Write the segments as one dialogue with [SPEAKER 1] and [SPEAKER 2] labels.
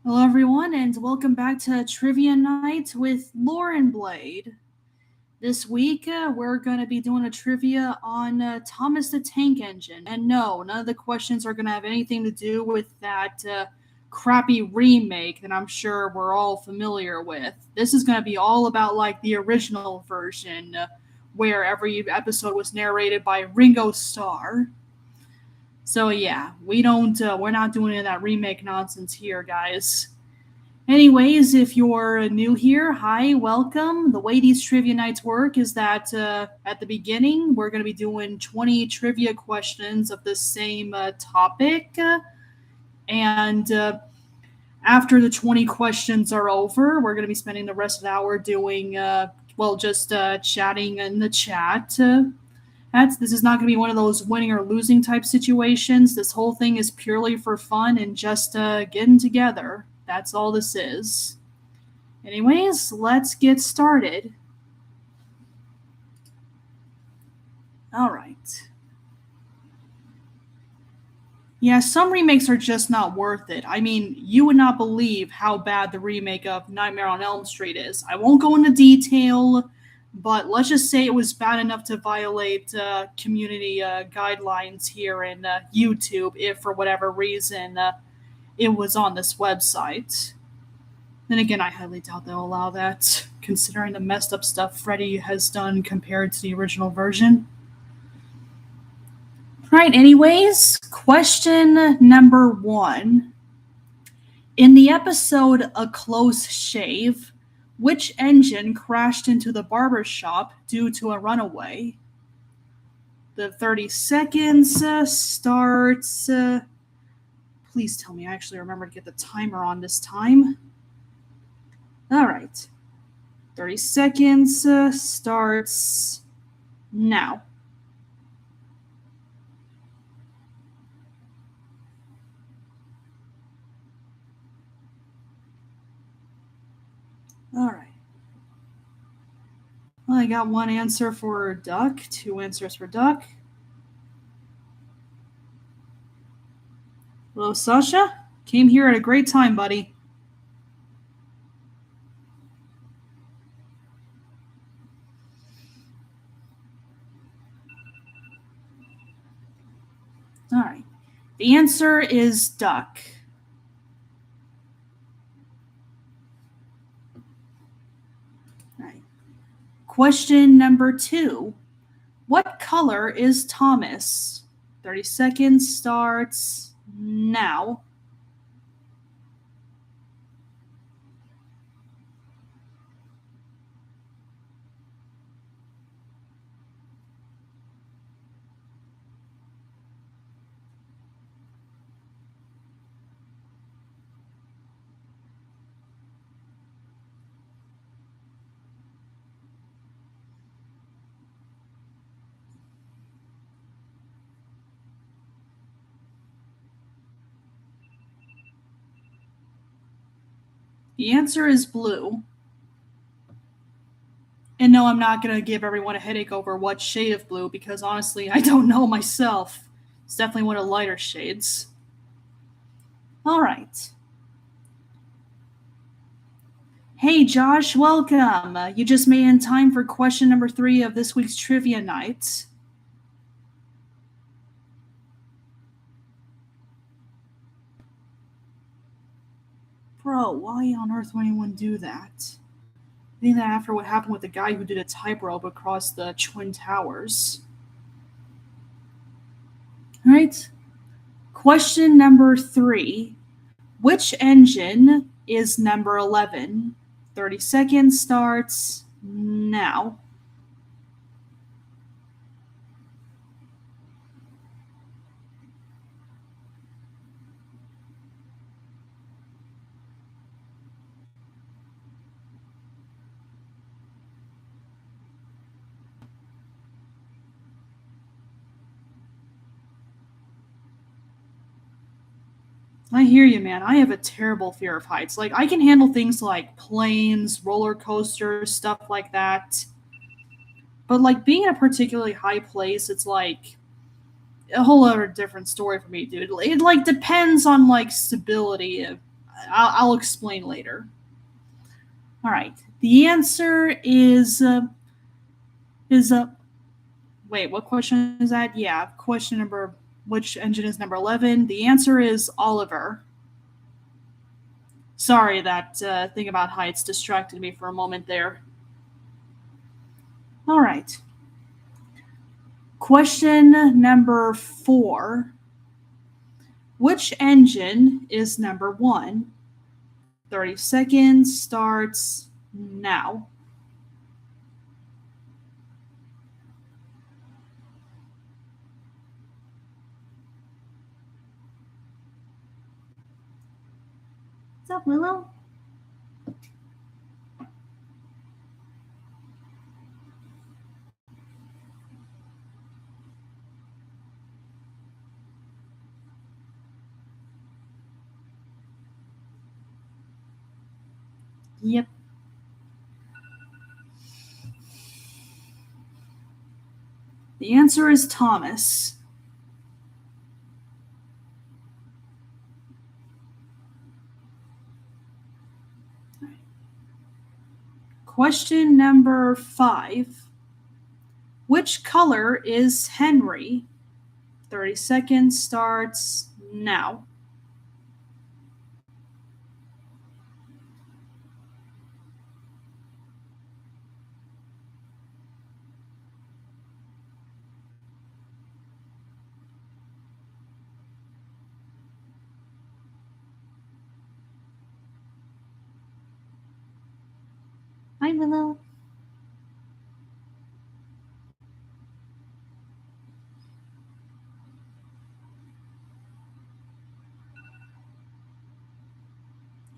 [SPEAKER 1] Hello, everyone, and welcome back to Trivia Night with LaurenBlade. This week, we're going to be doing a trivia on Thomas the Tank Engine. And no, none of the questions are going to have anything to do with that crappy remake that I'm sure we're all familiar with. This is going to be all about, like, the original version, where every episode was narrated by Ringo Starr. So yeah, we're not doing any of that remake nonsense here, guys. Anyways, if you're new here, hi, welcome. The way these trivia nights work is that at the beginning, we're going to be doing 20 trivia questions of the same topic. And after the 20 questions are over, we're going to be spending the rest of the hour doing, just chatting in the chat. This is not going to be one of those winning or losing type situations. This whole thing is purely for fun and just getting together. That's all this is. Anyways, let's get started. All right. Yeah, some remakes are just not worth it. I mean, you would not believe how bad the remake of Nightmare on Elm Street is. I won't go into detail, but let's just say it was bad enough to violate community guidelines here in YouTube if, for whatever reason, it was on this website. Then again, I highly doubt they'll allow that, considering the messed up stuff Freddy has done compared to the original version. Right, anyways, question number 1. In the episode A Close Shave, which engine crashed into the barber shop due to a runaway? The 30 seconds starts. Please tell me I actually remember to get the timer on this time. All right. 30 seconds starts now. All right. Well, I got one answer for duck, 2 answers for duck. Hello, Sasha. Came here at a great time, buddy. All right. The answer is duck. All right. Question number 2. What color is Thomas? 30 seconds starts now. The answer is blue. And no, I'm not going to give everyone a headache over what shade of blue because honestly, I don't know myself. It's definitely one of the lighter shades. All right. Hey, Josh, welcome. You just made in time for question number 3 of this week's trivia night. Bro, why on earth would anyone do that? I think that after what happened with the guy who did a tightrope across the Twin Towers. All right. Question number 3. Which engine is number 11? 30 seconds starts now. I hear you, man. I have a terrible fear of heights. Like, I can handle things like planes, roller coasters, stuff like that. But, like, being in a particularly high place, it's like a whole other different story for me, dude. It, like, depends on, like, stability. I'll explain later. All right. The answer is wait, what question is that? Yeah, question number, which engine is number 11? The answer is Oliver. Sorry, that thing about heights distracted me for a moment there. All right. Question number 4. Which engine is number 1? 30 seconds starts now. What's up, Willow? Yep. The answer is Thomas. Question number 5. Which color is Henry? 30 seconds starts now. Hi, Willow.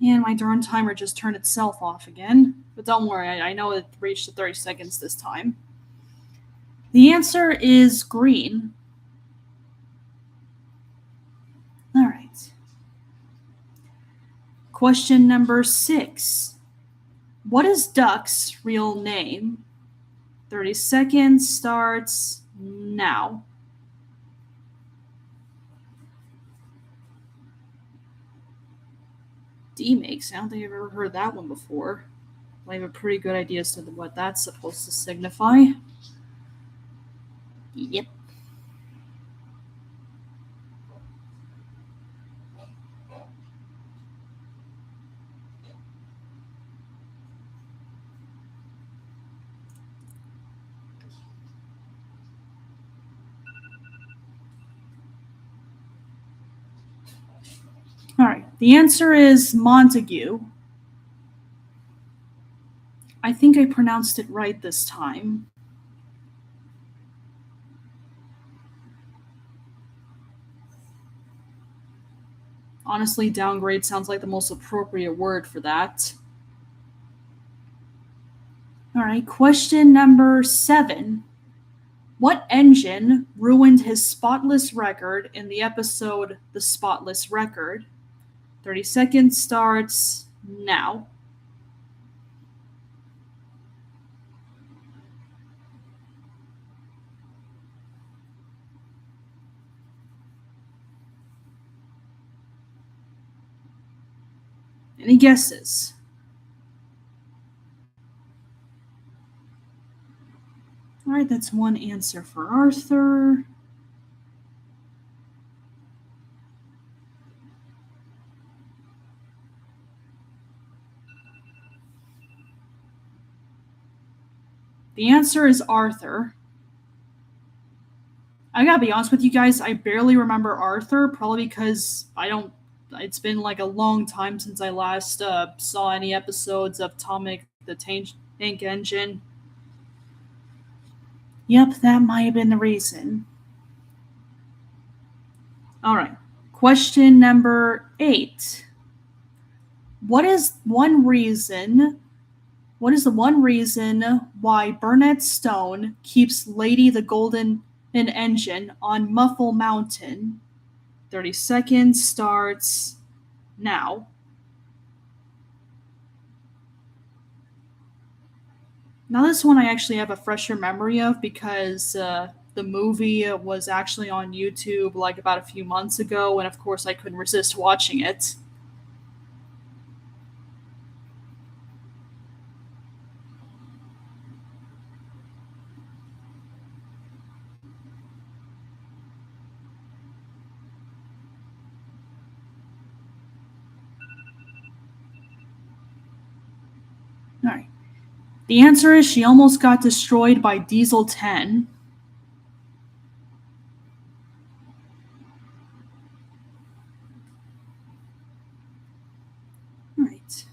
[SPEAKER 1] And my darn timer just turned itself off again. But don't worry, I know it reached the 30 seconds this time. The answer is green. All right. Question number 6. What is Duck's real name? 30 seconds starts now. D-makes. I don't think I've ever heard that one before. I have a pretty good idea as to what that's supposed to signify. Yep. All right. The answer is Montague. I think I pronounced it right this time. Honestly, downgrade sounds like the most appropriate word for that. All right, question number 7. What engine ruined his spotless record in the episode The Spotless Record? 30 seconds starts now. Any guesses? All right, that's one answer for Arthur. The answer is Arthur. I gotta be honest with you guys, I barely remember Arthur, probably because it's been like a long time since I last saw any episodes of Atomic the Tank Engine. Yep, that might have been the reason. All right. Question number 8. What is the one reason why Burnett Stone keeps Lady the Golden Engine on Muffle Mountain? 30 seconds starts now. Now this one I actually have a fresher memory of because the movie was actually on YouTube like about a few months ago, and of course I couldn't resist watching it. The answer is she almost got destroyed by Diesel 10. All right.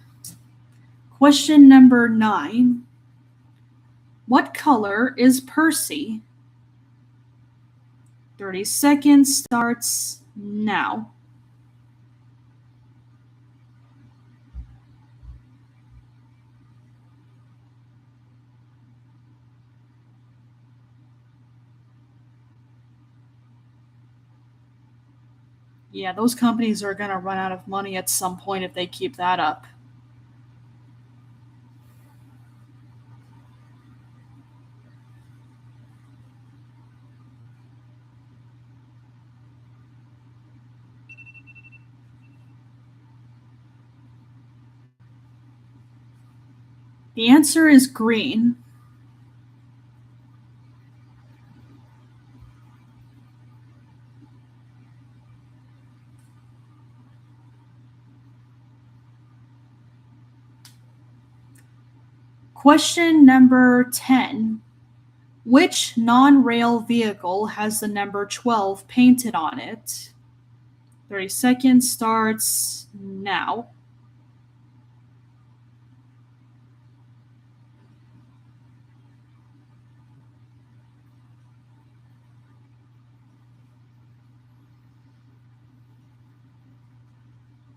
[SPEAKER 1] Question number 9. What color is Percy? 30 seconds starts now. Yeah, those companies are going to run out of money at some point if they keep that up. The answer is green. Question number 10. Which non-rail vehicle has the number 12 painted on it? 30 seconds starts now.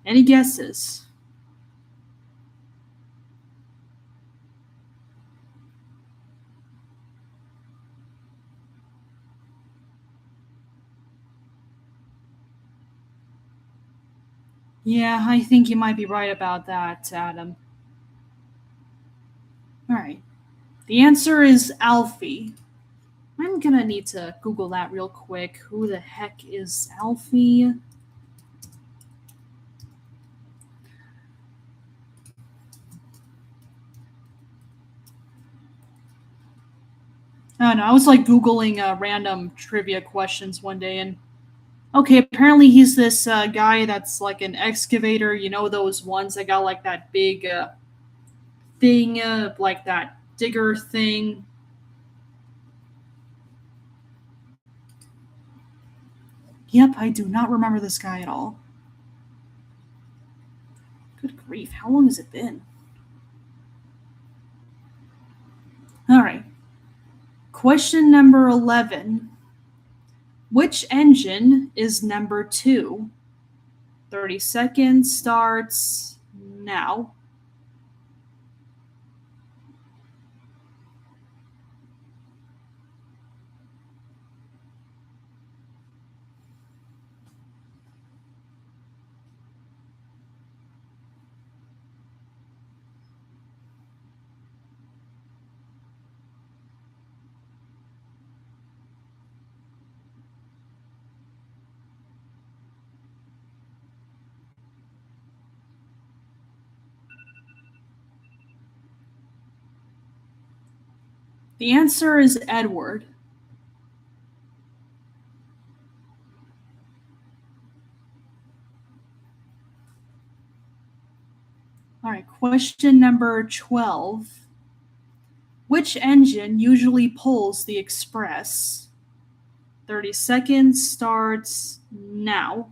[SPEAKER 1] Any guesses? Yeah, I think you might be right about that, Adam. All right. The answer is Alfie. I'm gonna need to Google that real quick. Who the heck is Alfie? I don't know. I was like Googling random trivia questions one day, and okay, apparently he's this guy that's like an excavator. You know those ones that got like that big thing, like that digger thing. Yep, I do not remember this guy at all. Good grief, how long has it been? All right. Question number 11. Which engine is number 2? 30 seconds starts now. The answer is Edward. All right, question number 12. Which engine usually pulls the Express? 30 seconds starts now.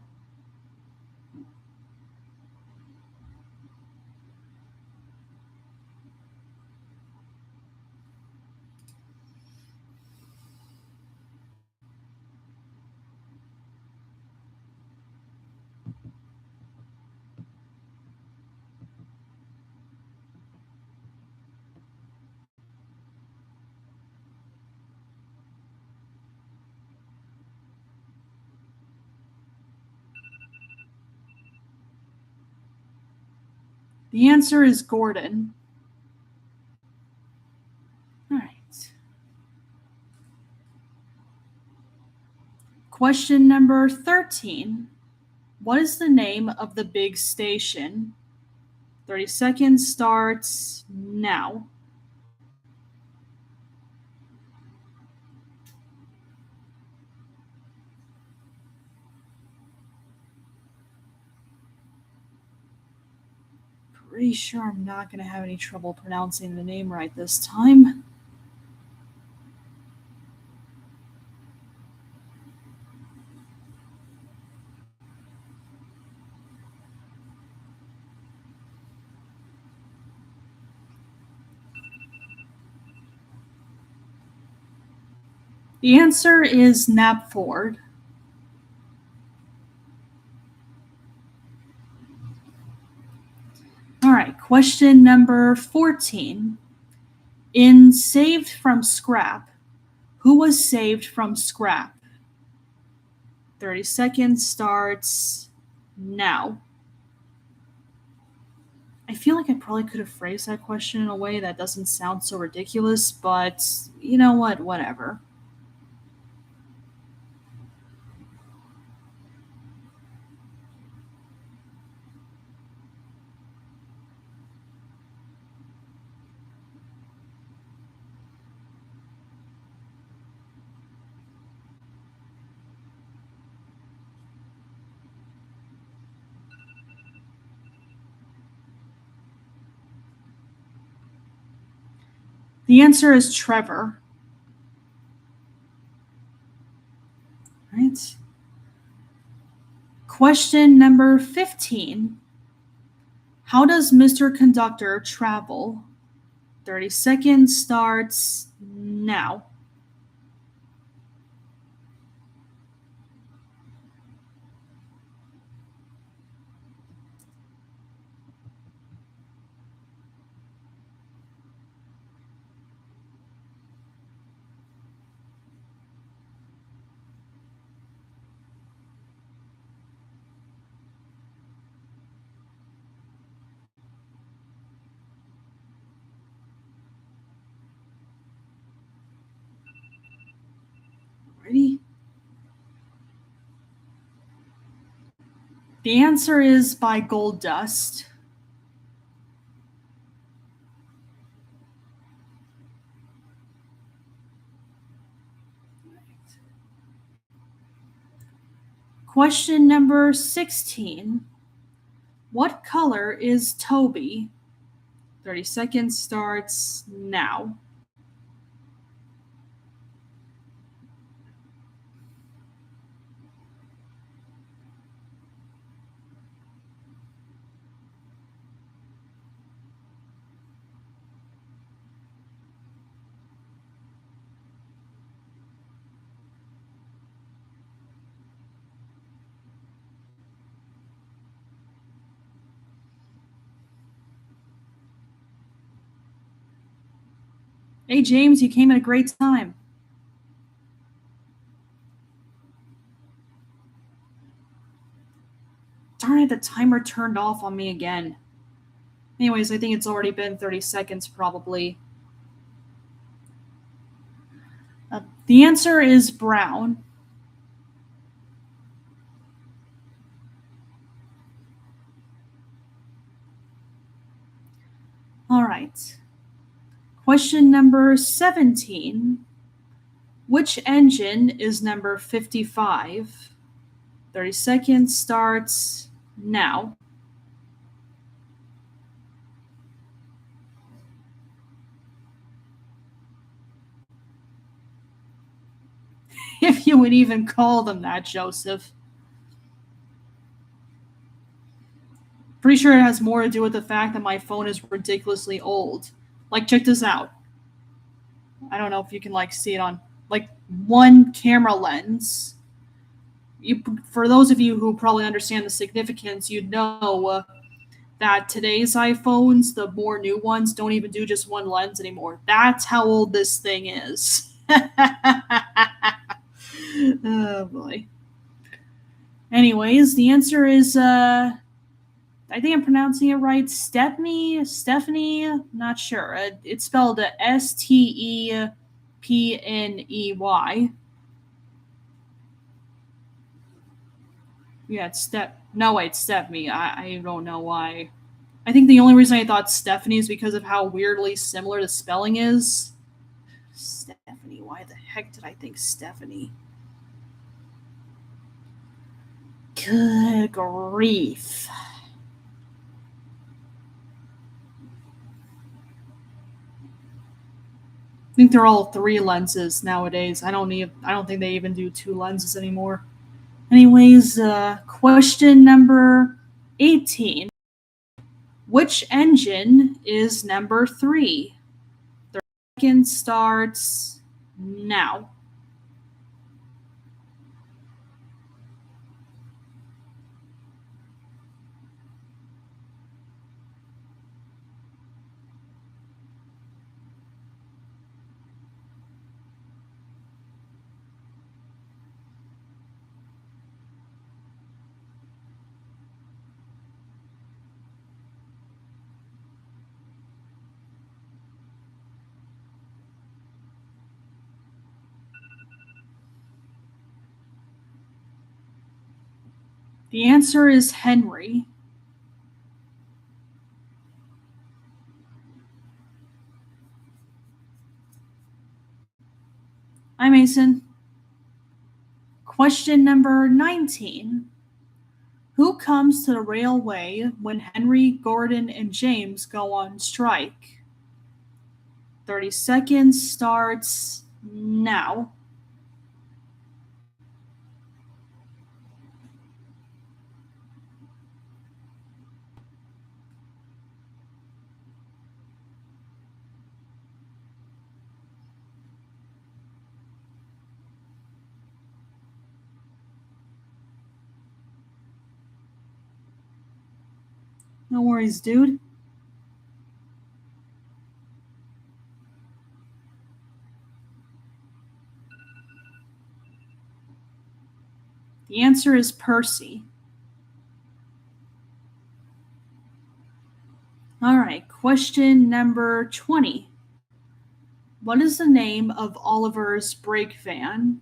[SPEAKER 1] The answer is Gordon. All right. Question number 13. What is the name of the big station? 30 seconds starts now. pretty sure I'm not going to have any trouble pronouncing the name right this time. The answer is Knapford. All right, question number 14. In Saved from Scrap, who was saved from scrap? 30 seconds starts now. I feel like I probably could have phrased that question in a way that doesn't sound so ridiculous, but you know what? Whatever. The answer is Trevor. Right. Question number 15. How does Mr. Conductor travel? 30 seconds starts now. Ready? The answer is by gold dust. Question number 16. What color is Toby? 30 seconds starts now. Hey, James, you came at a great time. Darn it, the timer turned off on me again. Anyways, I think it's already been 30 seconds probably. The answer is brown. All right. Question number 17. Which engine is number 55? 30 seconds starts now. If you would even call them that, Joseph. Pretty sure it has more to do with the fact that my phone is ridiculously old. Like, check this out. I don't know if you can see it on one camera lens. For those of you who probably understand the significance, you'd know that today's iPhones, the more new ones, don't even do just one lens anymore. That's how old this thing is. Oh boy. Anyways, the answer is I think I'm pronouncing it right. Stephanie, not sure. It's spelled Stepney. Yeah, it's Stephanie. I don't know why. I think the only reason I thought Stephanie is because of how weirdly similar the spelling is. Stephanie, why the heck did I think Stephanie? Good grief. I think they're all 3 lenses nowadays. I don't think they even do 2 lenses anymore. Anyways, question number 18. Which engine is number 3? The second starts now. The answer is Henry. Hi, Mason. Question number 19. Who comes to the railway when Henry, Gordon, and James go on strike? 30 seconds starts now. No worries, dude. The answer is Percy. All right, question number 20. What is the name of Oliver's brake van?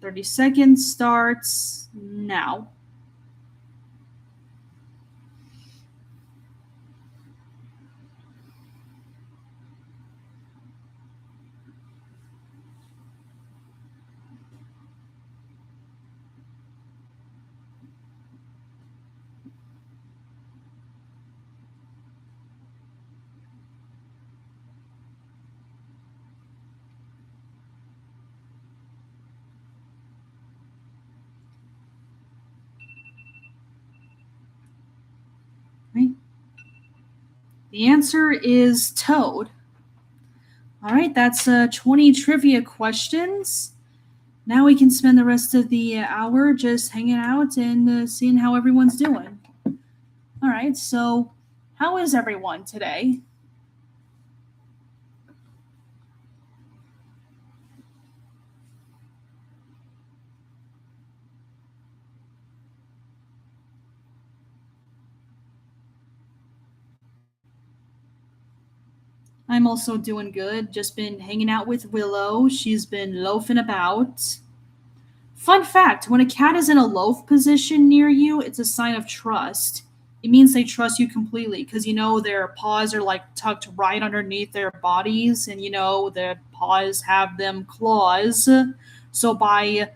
[SPEAKER 1] 30 seconds starts now. Right? The answer is Toad. All right, that's 20 trivia questions. Now we can spend the rest of the hour just hanging out and seeing how everyone's doing. All right, so how is everyone today? I'm also doing good. Just been hanging out with Willow. She's been loafing about. Fun fact, when a cat is in a loaf position near you, it's a sign of trust. It means they trust you completely because their paws are like tucked right underneath their bodies, and their paws have them claws. So by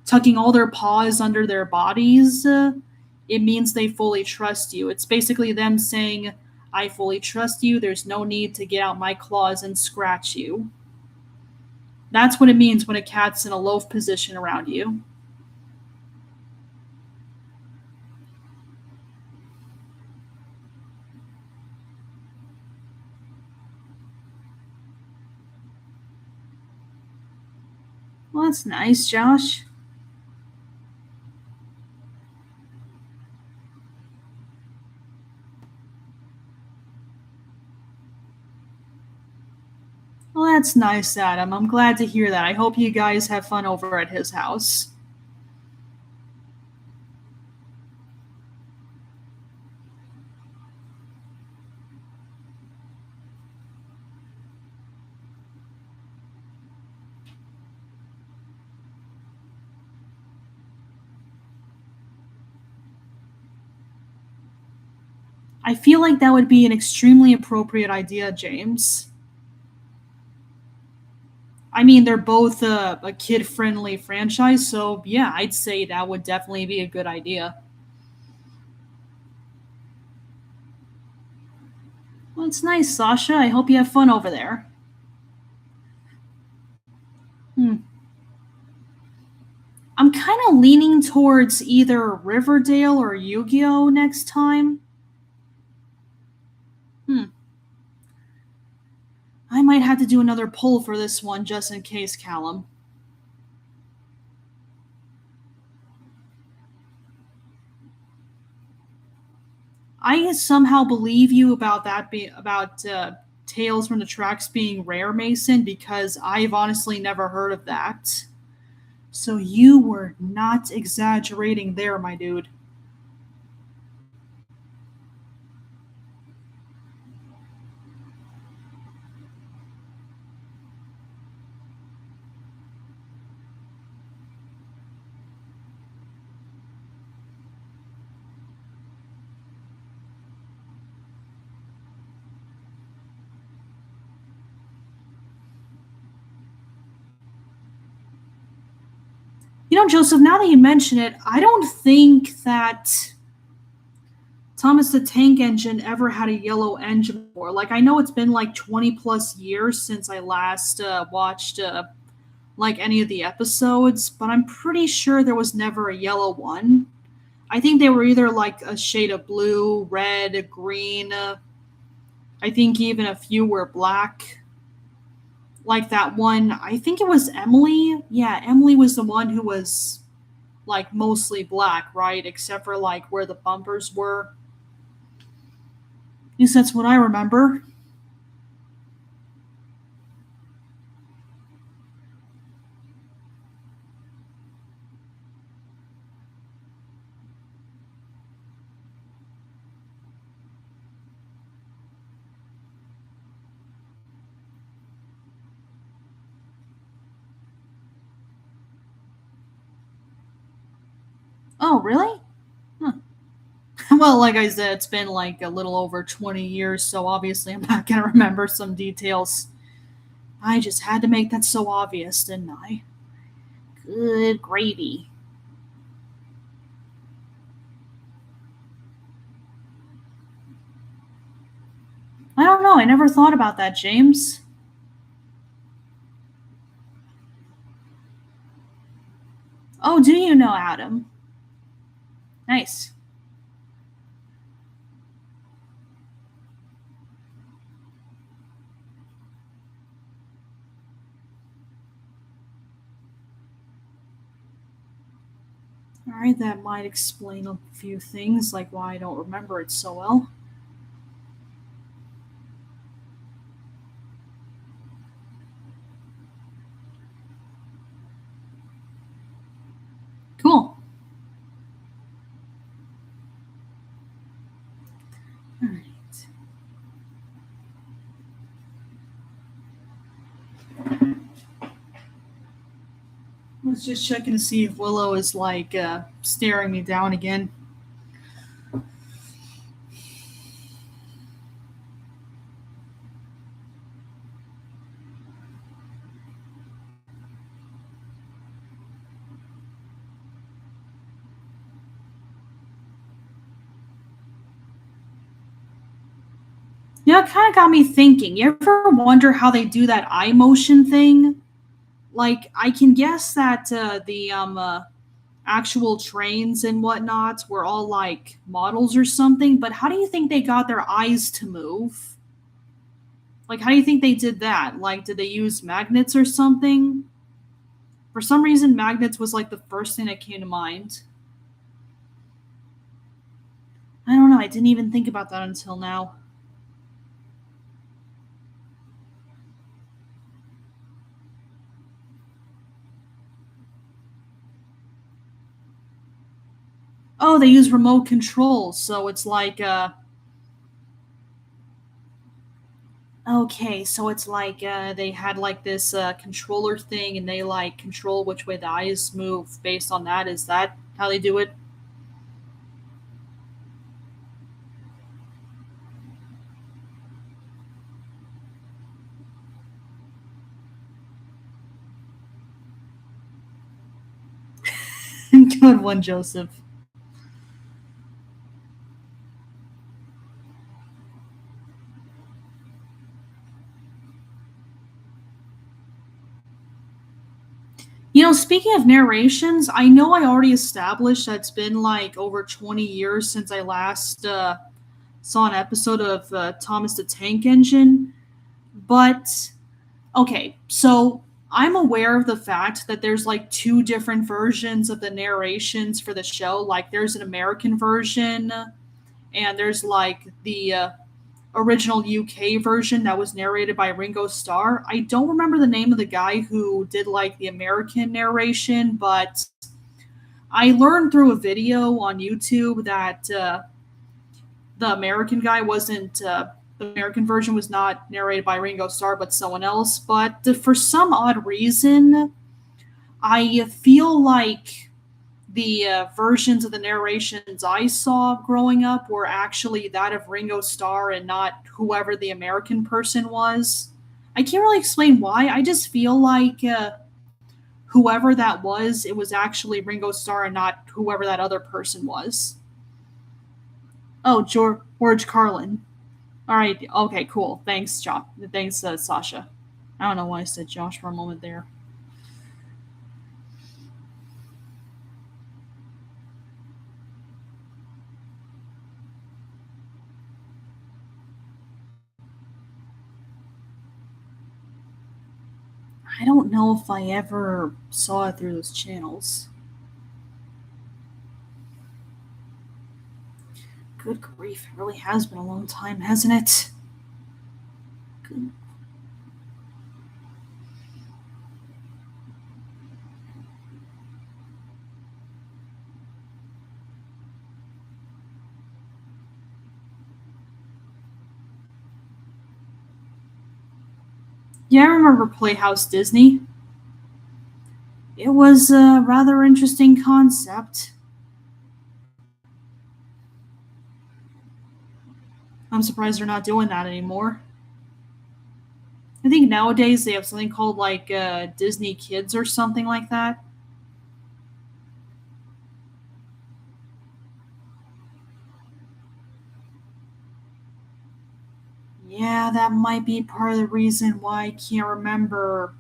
[SPEAKER 1] tucking all their paws under their bodies, it means they fully trust you. It's basically them saying, I fully trust you. There's no need to get out my claws and scratch you. That's what it means when a cat's in a loaf position around you. Well, that's nice, Josh. Well, that's nice, Adam. I'm glad to hear that. I hope you guys have fun over at his house. I feel like that would be an extremely appropriate idea, James. I mean, they're both a kid friendly franchise, so yeah, I'd say that would definitely be a good idea. Well, it's nice, Sasha. I hope you have fun over there. Hmm. I'm kind of leaning towards either Riverdale or Yu-Gi-Oh next time. Hmm. I might have to do another poll for this one just in case, Callum. I somehow believe you about that about Tales from the Tracks being rare, Mason, because I've honestly never heard of that. So you were not exaggerating there, my dude. You know, Joseph, now that you mention it, I don't think that Thomas the Tank Engine ever had a yellow engine before. Like, I know it's been like 20 plus years since I last watched like any of the episodes, but I'm pretty sure there was never a yellow one. I think they were either like a shade of blue, red, green. I think even a few were black. Like that one, I think it was Emily. Yeah, Emily was the one who was like mostly black, right? Except for like where the bumpers were. At least that's what I remember. Oh, really? Huh. Well, like I said, it's been like a little over 20 years, so obviously I'm not going to remember some details. I just had to make that so obvious, didn't I? Good gravy. I don't know. I never thought about that, James. Oh, do you know Adam? Nice. All right, that might explain a few things, like why I don't remember it so well. Cool. All right. I was just checking to see if Willow is like staring me down again. You know, it kind of got me thinking. You ever wonder how they do that eye motion thing? Like, I can guess that the actual trains and whatnot were all like models or something, but how do you think they got their eyes to move? Like, how do you think they did that? Like, did they use magnets or something? For some reason, magnets was like the first thing that came to mind. I don't know. I didn't even think about that until now. Oh, they use remote controls, so it's like okay, so it's like they had like this controller thing, and they like control which way the eyes move based on that. Is that how they do it? Good one, Joseph. Speaking of narrations, I know I already established that it's been like over 20 years since I last saw an episode of Thomas the Tank Engine, but okay, so I'm aware of the fact that there's like two different versions of the narrations for the show. Like there's an American version and there's like the original UK version that was narrated by Ringo Starr. I don't remember the name of the guy who did like the American narration, but I learned through a video on YouTube that the American guy wasn't. The American version was not narrated by Ringo Starr, but someone else. But for some odd reason, I feel like the versions of the narrations I saw growing up were actually that of Ringo Starr and not whoever the American person was. I can't really explain why. I just feel like whoever that was, it was actually Ringo Starr and not whoever that other person was. Oh, George Carlin. All right. Okay. Cool. Thanks, Josh. Thanks, Sasha. I don't know why I said Josh for a moment there. I don't know if I ever saw it through those channels. Good grief, it really has been a long time, hasn't it? Good. Yeah, I remember Playhouse Disney. It was a rather interesting concept. I'm surprised they're not doing that anymore. I think nowadays they have something called like Disney Kids or something like that. Yeah, that might be part of the reason why I can't remember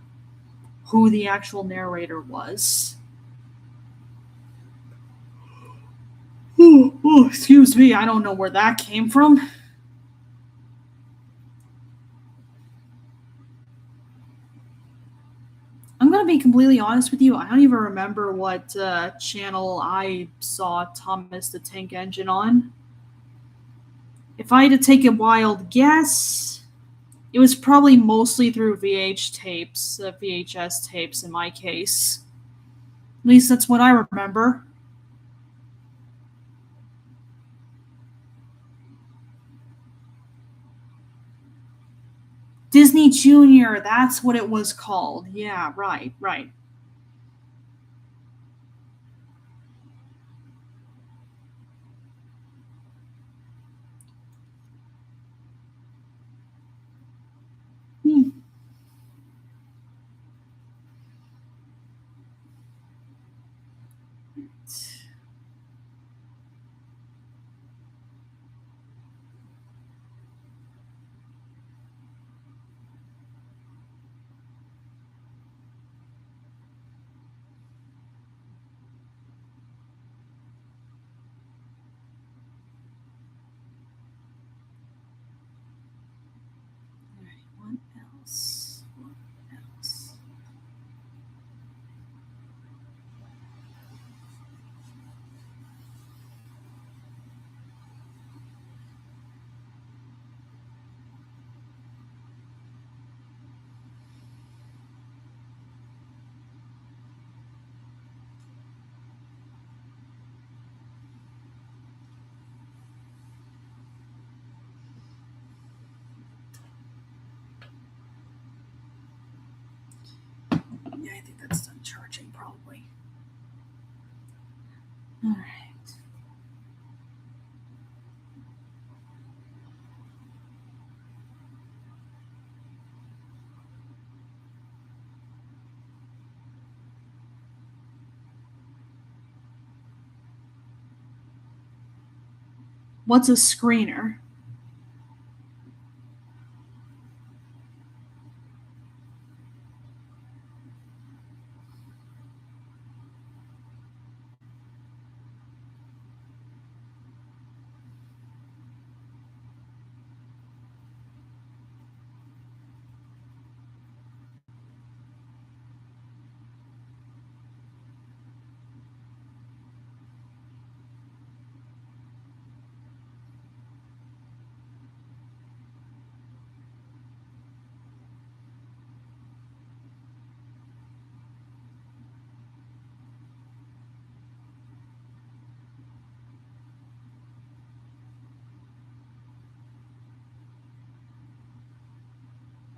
[SPEAKER 1] who the actual narrator was. Oh, excuse me, I don't know where that came from. I'm gonna be completely honest with you. I don't even remember what channel I saw Thomas the Tank Engine on. If I had to take a wild guess, it was probably mostly through VHS tapes in my case. At least that's what I remember. Disney Junior, that's what it was called. Yeah, right, right. Hmm. All right, what else? What else? Yeah, I think that's done charging probably. All right. What's a screener?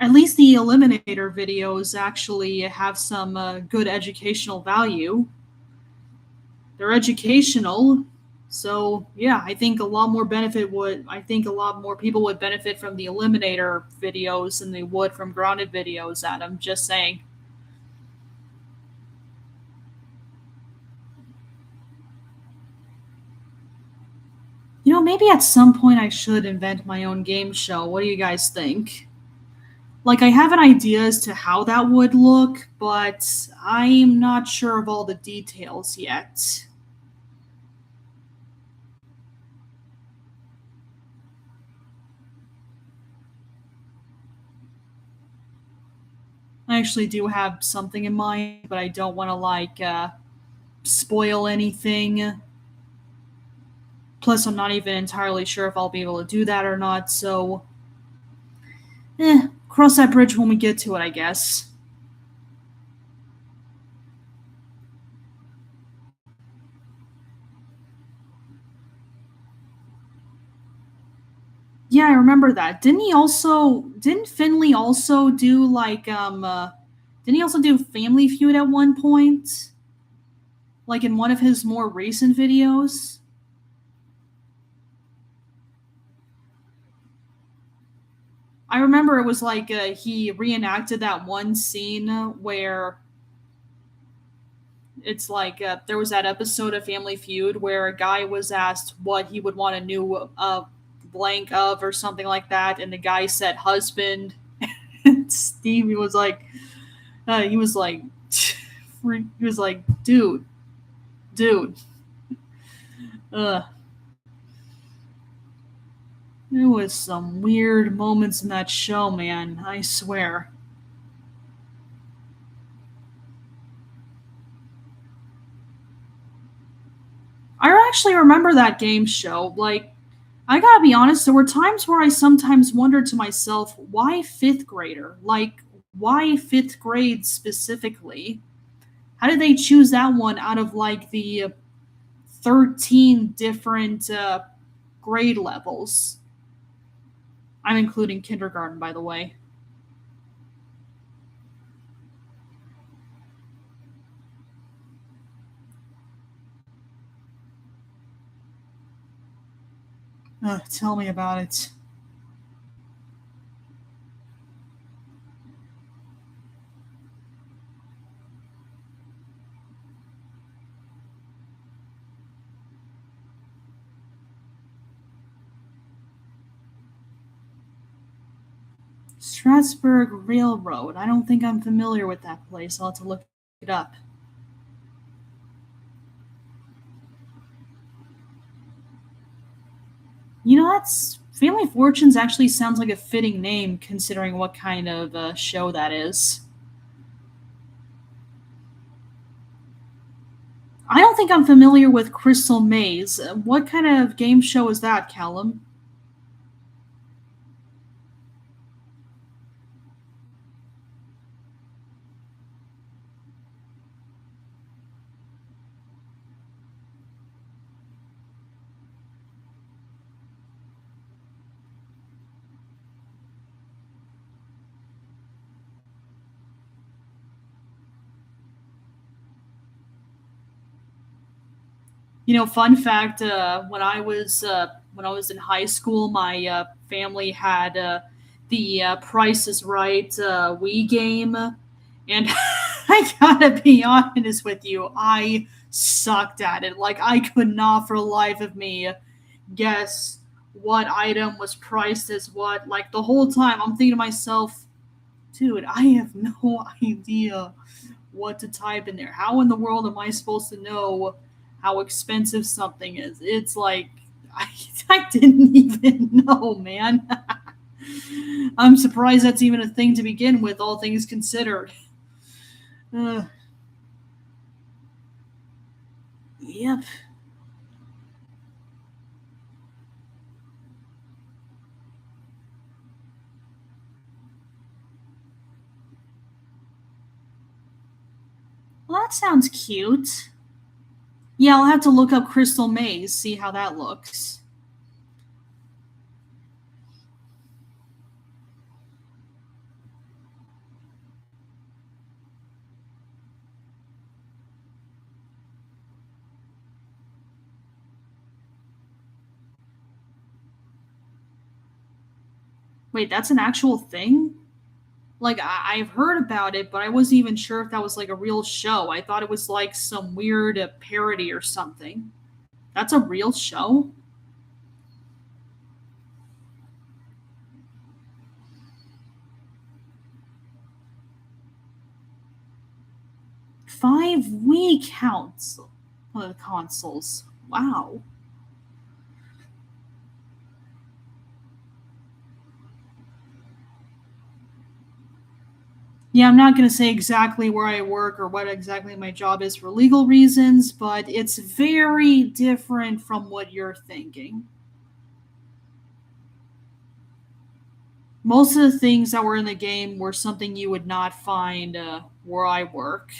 [SPEAKER 1] At least the Eliminator videos actually have some good educational value. They're educational, so yeah, I think a lot more people would benefit from the Eliminator videos than they would from Grounded videos. Adam, just saying. You know, maybe at some point I should invent my own game show. What do you guys think? Like, I have an idea as to how that would look, but I'm not sure of all the details yet. I actually do have something in mind, but I don't want to, spoil anything. Plus, I'm not even entirely sure if I'll be able to do that or not, so. Cross that bridge when we get to it, I guess. Yeah, I remember that. Didn't Finley also do didn't he also do Family Feud at one point? Like in one of his more recent videos? I remember it was like he reenacted that one scene where it's like there was that episode of Family Feud where a guy was asked what he would want a new blank of or something like that, and the guy said husband. And Stevie was like, he was like, he was like, dude. Ugh. There was some weird moments in that show, man. I swear. I actually remember that game show. Like, I gotta be honest, there were times where I sometimes wondered to myself, why fifth grader? Like, why fifth grade specifically? How did they choose that one out of like the 13 different grade levels? I'm including kindergarten, by the way. Tell me about it. Strasburg Railroad. I don't think I'm familiar with that place. I'll have to look it up. You know, that's Family Fortunes actually sounds like a fitting name considering what kind of show that is. I don't think I'm familiar with Crystal Maze. What kind of game show is that, Callum? You know, fun fact: when I was in high school, my family had the Price is Right Wii game, and I gotta be honest with you, I sucked at it. Like I could not, for the life of me, guess what item was priced as what. Like the whole time, I'm thinking to myself, dude, I have no idea what to type in there. How in the world am I supposed to know how expensive something is? It's like I, I didn't even know, man. I'm surprised that's even a thing to begin with, all things considered. Uh, yep. Well, that sounds cute. Yeah, I'll have to look up Crystal Maze, see how that looks. Wait, that's an actual thing? Like, I've heard about it, but I wasn't even sure if that was like a real show. I thought it was like some weird parody or something. That's a real show? 5 week counts consoles. Wow. Yeah, I'm not going to say exactly where I work or what exactly my job is for legal reasons, but it's very different from what you're thinking. Most of the things that were in the game were something you would not find where I work.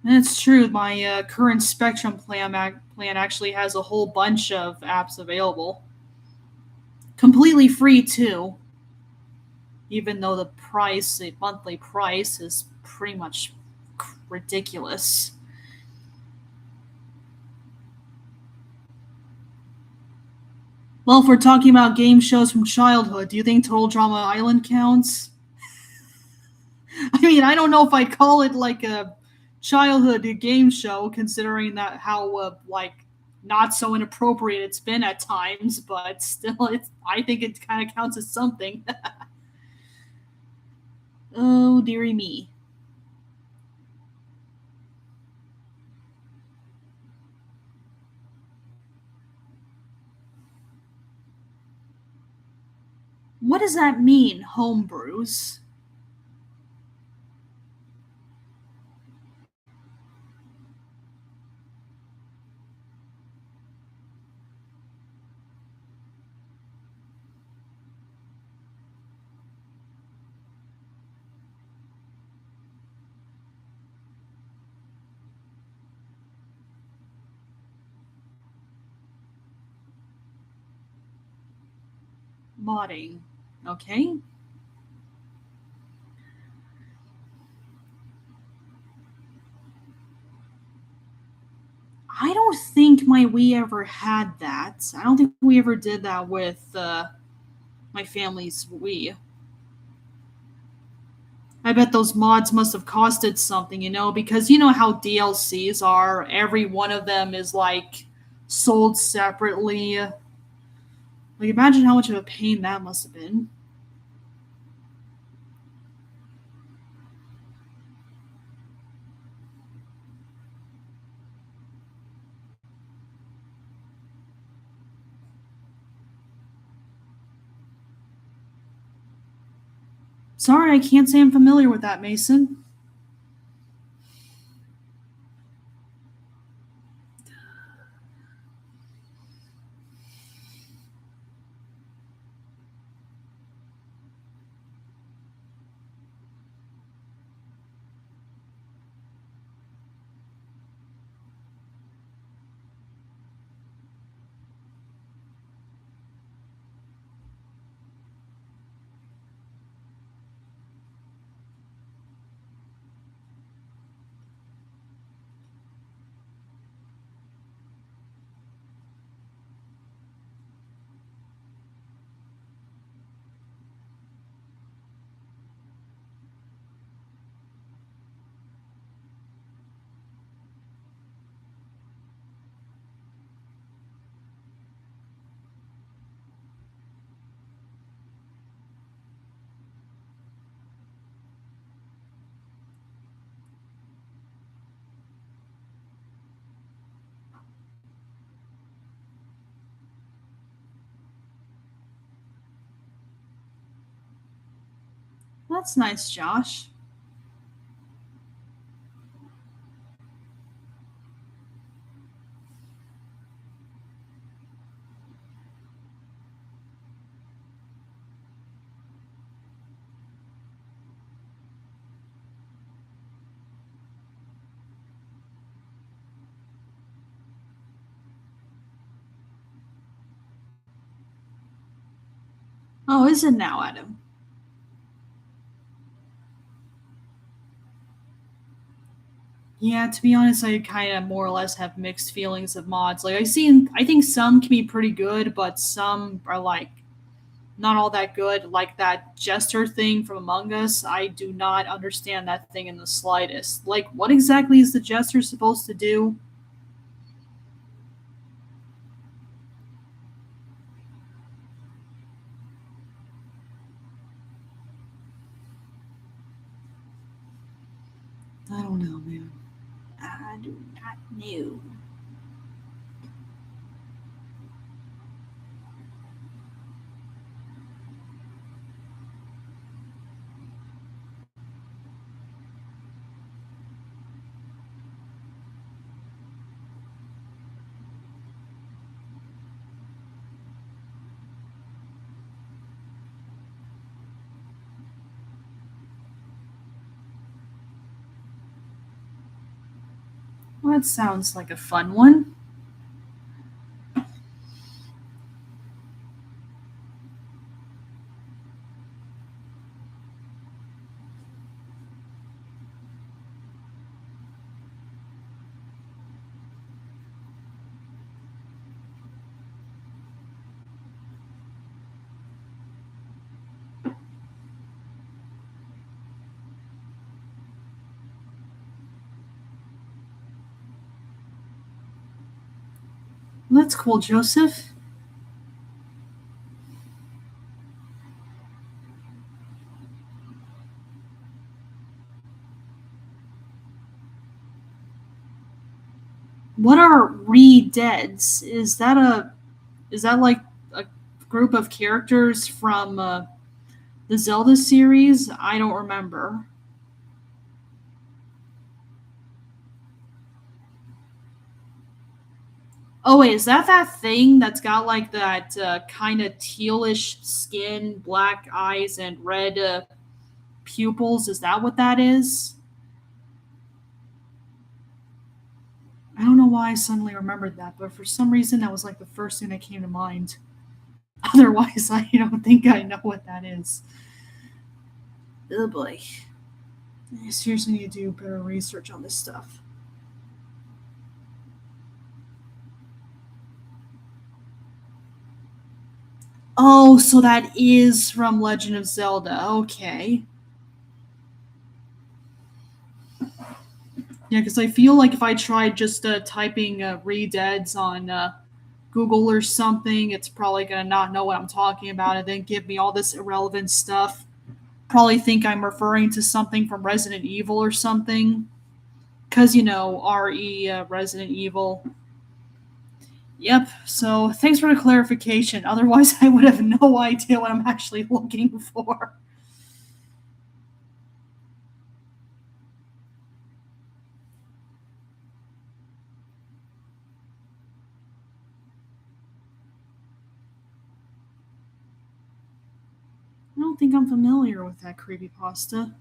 [SPEAKER 1] And it's true, my current Spectrum plan actually has a whole bunch of apps available. Completely free, too, even though the monthly price, is pretty much ridiculous. Well, if we're talking about game shows from childhood, do you think Total Drama Island counts? I mean, I don't know if I'd call it like a childhood game show, considering that how like not so inappropriate it's been at times, but still, it's. I think it kind of counts as something. Oh dearie me! What does that mean, homebrews? Modding, okay? I don't think my Wii ever had that. I don't think we ever did that with my family's Wii. I bet those mods must have costed something, because you know how DLCs are. Every one of them is like sold separately. Like, imagine how much of a pain that must have been. Sorry, I can't say I'm familiar with that, Mason. That's nice, Josh. Oh, is it now, Adam? Yeah, to be honest, I kind of more or less have mixed feelings of mods. Like I think some can be pretty good, but some are like not all that good. Like that jester thing from Among Us, I do not understand that thing in the slightest. Like, what exactly is the jester supposed to do? I don't know, man. I do not know. Well, that sounds like a fun one. Well, that's cool, Joseph. What are re-deads? Is that like a group of characters from the Zelda series? I don't remember. Oh wait, is that that thing that's got like that kind of tealish skin, black eyes, and red pupils? Is that what that is? I don't know why I suddenly remembered that, but for some reason that was like the first thing that came to mind. Otherwise, I don't think I know what that is. Oh boy. I seriously need to do better research on this stuff. Oh, so that is from Legend of Zelda. Okay. Yeah, because I feel like if I tried just typing re-deads on Google or something, it's probably going to not know what I'm talking about and then give me all this irrelevant stuff. Probably think I'm referring to something from Resident Evil or something. Because, you know, RE Resident Evil. Yep, so thanks for the clarification. Otherwise, I would have no idea what I'm actually looking for. I don't think I'm familiar with that creepypasta.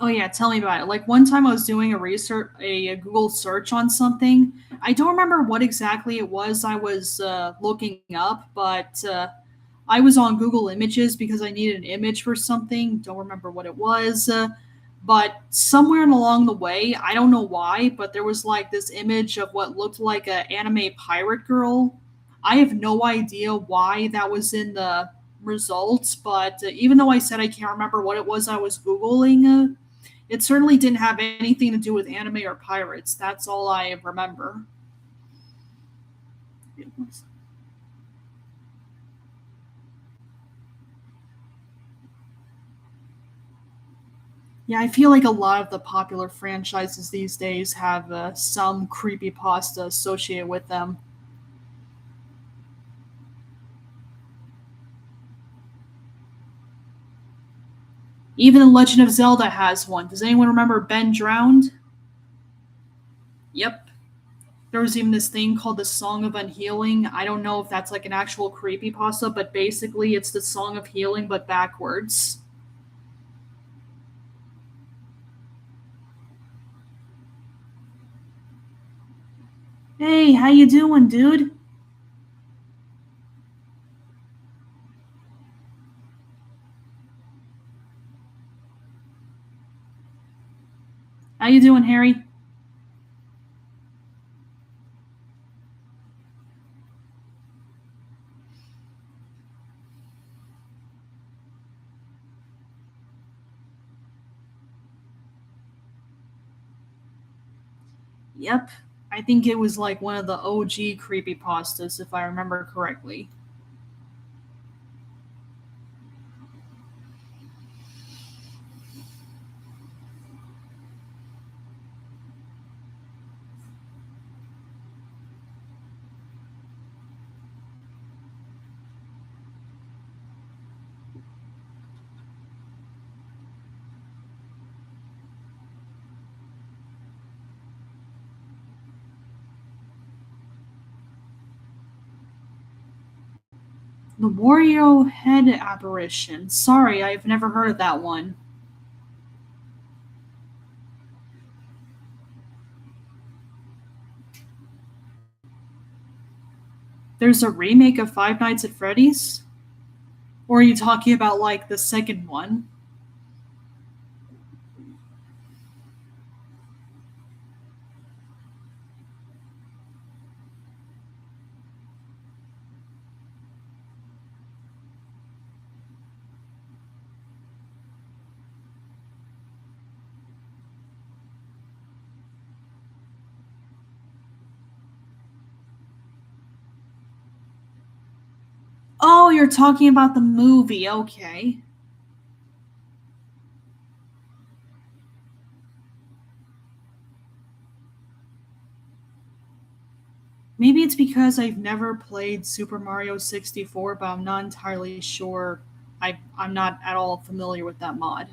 [SPEAKER 1] Oh yeah, tell me about it. Like one time I was doing a Google search on something. I don't remember what exactly it was I was looking up, but I was on Google Images because I needed an image for something. Don't remember what it was. But somewhere along the way, I don't know why, but there was like this image of what looked like an anime pirate girl. I have no idea why that was in the results, but even though I said I can't remember what it was I was Googling, it certainly didn't have anything to do with anime or pirates. That's all I remember. Yeah, I feel like a lot of the popular franchises these days have some creepypasta associated with them. Even The Legend of Zelda has one. Does anyone remember Ben Drowned? Yep. There was even this thing called the Song of Unhealing. I don't know if that's like an actual creepypasta, but basically it's the Song of Healing but backwards. Hey, how you doing, dude? How you doing, Harry? Yep. I think it was like one of the OG creepypastas, if I remember correctly. The Wario Head Apparition. Sorry, I've never heard of that one. There's a remake of Five Nights at Freddy's? Or are you talking about like the second one? Oh, you're talking about the movie. Okay. Maybe it's because I've never played Super Mario 64, but I'm not entirely sure. I'm not at all familiar with that mod.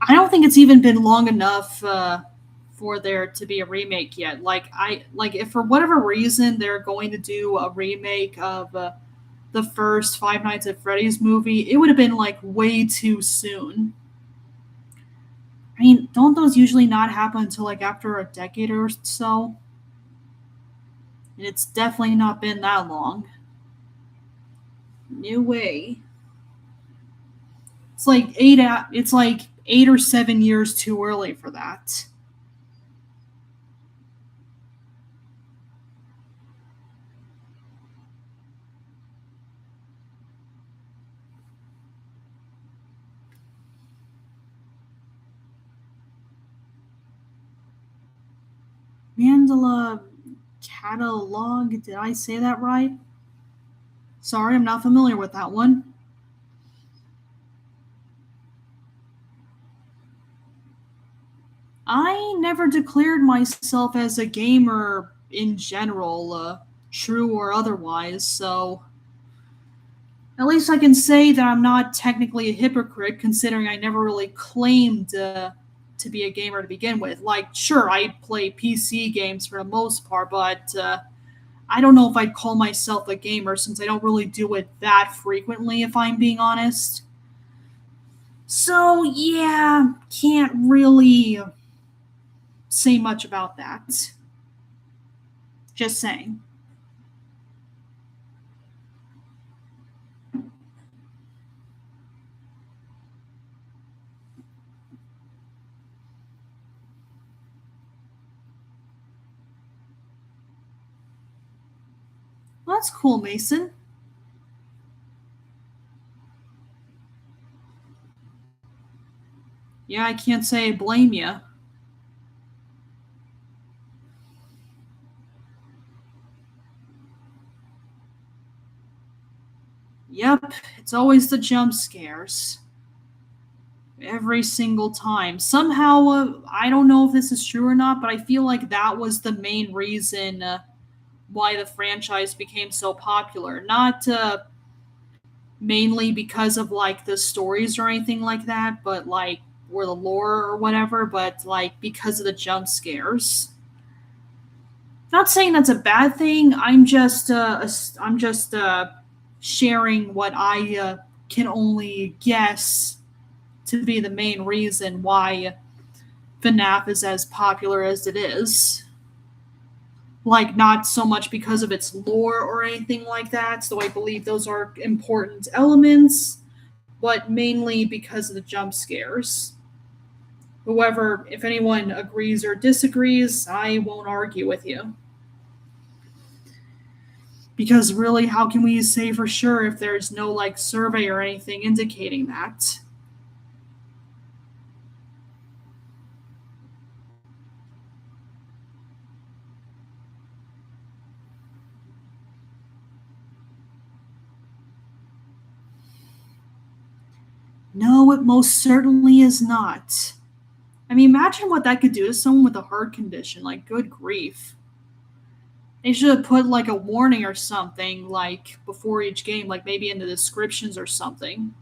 [SPEAKER 1] I don't think it's even been long enough for there to be a remake yet. Like if for whatever reason they're going to do a remake of the first Five Nights at Freddy's movie, it would have been like way too soon. I mean, don't those usually not happen until like after a decade or so? And it's definitely not been that long. New way. It's like 8 or 7 years too early for that. Mandela catalog. Did I say that right? Sorry, I'm not familiar with that one. I never declared myself as a gamer in general, true or otherwise, so at least I can say that I'm not technically a hypocrite, considering I never really claimed to be a gamer to begin with. Like, sure, I play PC games for the most part, but I don't know if I'd call myself a gamer since I don't really do it that frequently, if I'm being honest. So, yeah, can't really say much about that. Just saying. Well, that's cool, Mason. Yeah, I can't say I blame you. Yep, it's always the jump scares. Every single time. Somehow, I don't know if this is true or not, but I feel like that was the main reason why the franchise became so popular. Not mainly because of like the stories or anything like that, but like or the lore or whatever, but like because of the jump scares. Not saying that's a bad thing. I'm just sharing what I can only guess to be the main reason why FNAF is as popular as it is. Like, not so much because of its lore or anything like that, so I believe those are important elements, but mainly because of the jump scares. However, if anyone agrees or disagrees, I won't argue with you. Because really, how can we say for sure if there's no like survey or anything indicating that? No, it most certainly is not. I mean, imagine what that could do to someone with a heart condition. Like, good grief. They should have put like a warning or something, like before each game, like maybe in the descriptions or something.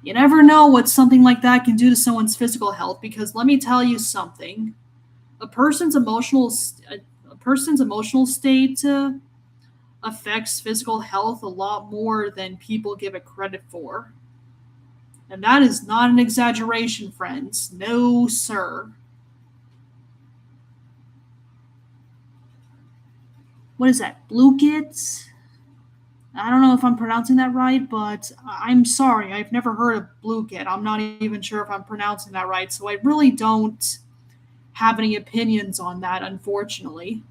[SPEAKER 1] You never know what something like that can do to someone's physical health. Because let me tell you something: a person's a person's emotional state affects physical health a lot more than people give it credit for. And that is not an exaggeration, friends. No, sir. What is that? Blue Kits? I don't know if I'm pronouncing that right, but I'm sorry. I've never heard of Blue Kit. I'm not even sure if I'm pronouncing that right, so I really don't have any opinions on that, unfortunately.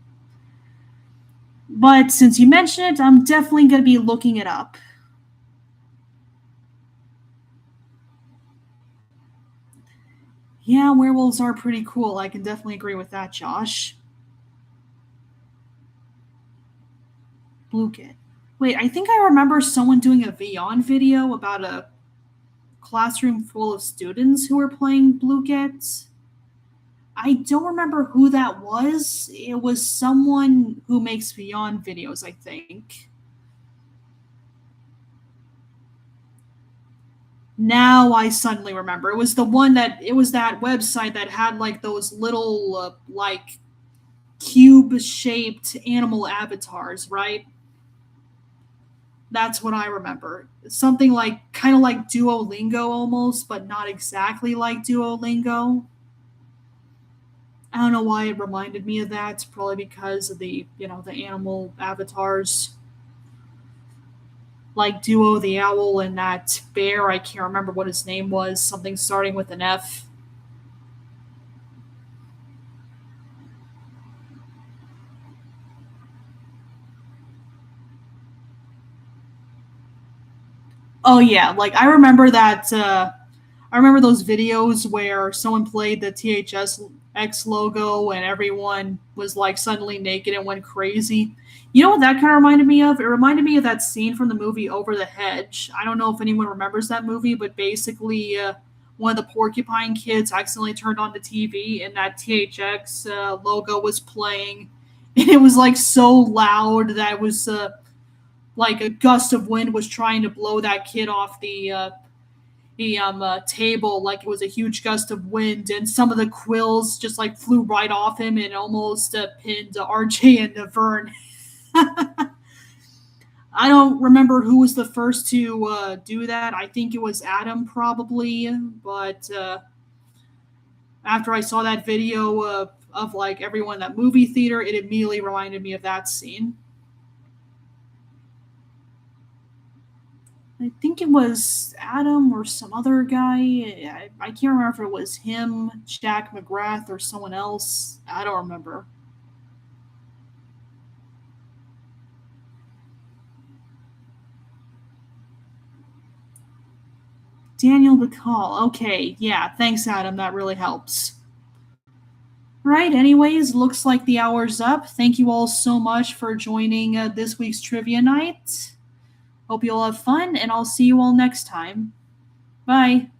[SPEAKER 1] But since you mentioned it, I'm definitely going to be looking it up. Yeah, werewolves are pretty cool. I can definitely agree with that, Josh. Blue Kit. Wait, I think I remember someone doing a Beyond video about a classroom full of students who were playing Blue Kit. I don't remember who that was. It was someone who makes Beyond videos, I think. Now I suddenly remember. It was that website that had like those little like cube shaped animal avatars, right? That's what I remember. Something like kind of like Duolingo almost, but not exactly like Duolingo. I don't know why it reminded me of that. Probably because of the animal avatars like Duo the Owl and that bear. I can't remember what his name was. Something starting with an F. Oh yeah, like I remember that. I remember those videos where someone played the THX logo and everyone was like suddenly naked and went crazy. You know what that kind of reminded me of? It reminded me of that scene from the movie Over the Hedge. I don't know if anyone remembers that movie, but basically, one of the porcupine kids accidentally turned on the TV and that THX logo was playing. And it was like so loud that it was like a gust of wind was trying to blow that kid off the table like it was a huge gust of wind, and some of the quills just like flew right off him and almost pinned RJ and Vern. I don't remember who was the first to do that. I think it was Adam probably, but after I saw that video of like everyone in that movie theater, it immediately reminded me of that scene. I think it was Adam or some other guy. I can't remember if it was him, Jack McGrath, or someone else. I don't remember. Daniel Bacall. Okay, yeah, thanks, Adam. That really helps. Right, anyways, looks like the hour's up. Thank you all so much for joining this week's trivia night. Hope you all have fun, and I'll see you all next time. Bye.